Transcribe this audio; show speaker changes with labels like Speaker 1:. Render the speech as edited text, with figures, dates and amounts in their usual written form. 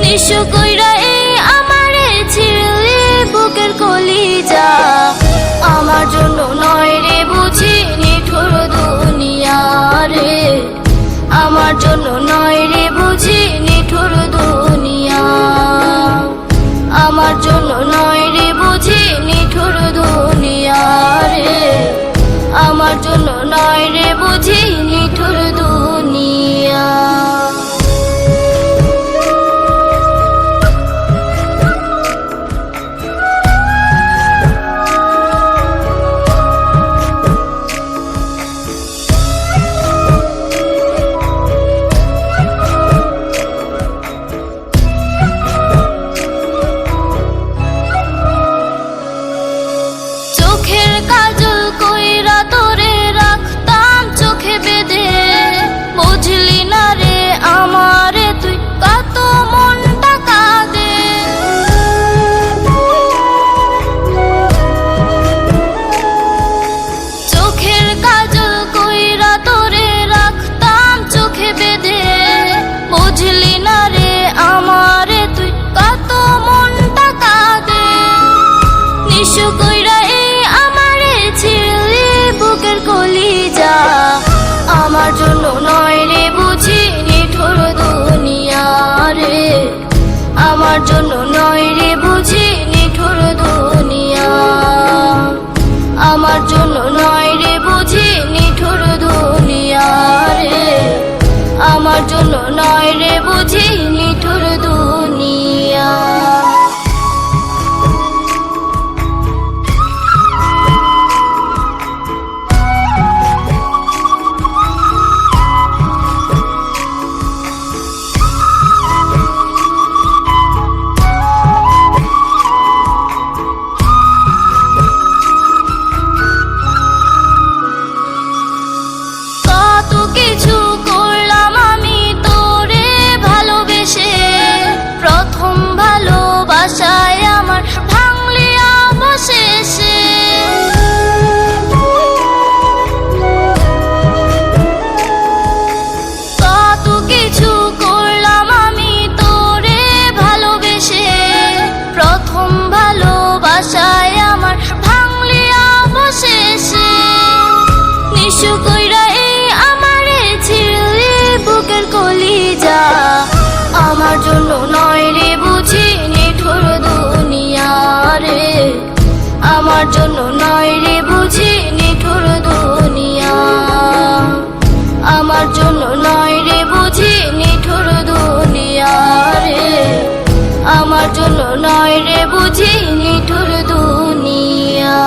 Speaker 1: নিঃস্ব কইরা এই আমারে ছিড়লি বুকের কলিজা। আমার জন্য নয় রে বুঝি নিঠুর দুনিয়া রে, আমার জন্য নয় রে বুঝি নিঠুর দুনিয়া, আমার জন্য নয় রে বুঝি নিঠুর দুনিয়া রে, আমার জন্য নয় রে বুঝি নিঠুর দুনিয়া। চোখের কাজল কইরা তোরে রাখতাম চোখে বেঁধে, বুঝলি না রে আমারে তুই কত মনটা কাঁদে। চোখের কাজল কইরা তোরে রাখতাম চোখে বেঁধে, বুঝলি না রে আমারে তুই কত মনটা কাঁদে। নিঃস্ব কইরা কলিজা, আমার জন্য নয় রে বুঝি নিঠুর দুনিয়া রে, আমার জন্য নয় রে বুঝি নিঠুর দুনিয়া, আমার জন্য নয় রে বুঝি নিঠুর দুনিয়া রে, আমার জন্য নয় রে বুঝি নিঠুর দুনিয়া। কিছু করলাম আমি তোরে ভালোবেসে, প্রথম ভালোবাসায় আমার ভাঙলি অবশেষে। কত কিছু করলাম আমি তোরে ভালোবেসে, প্রথম ভালোবাসায় আমার ভাঙলি অবশেষে। নিঃস্ব কইরা বুকের কলিজা, আমার জন্য নয় রে বুঝি নিঠুর দুনিয়া রে, আমার জন্য নয় রে বুঝি নিঠুর দুনিয়া, আমার জন্য নয় রে বুঝি নিঠুর দুনিয়া রে, আমার জন্য নয় রে বুঝি নিঠুর দুনিয়া।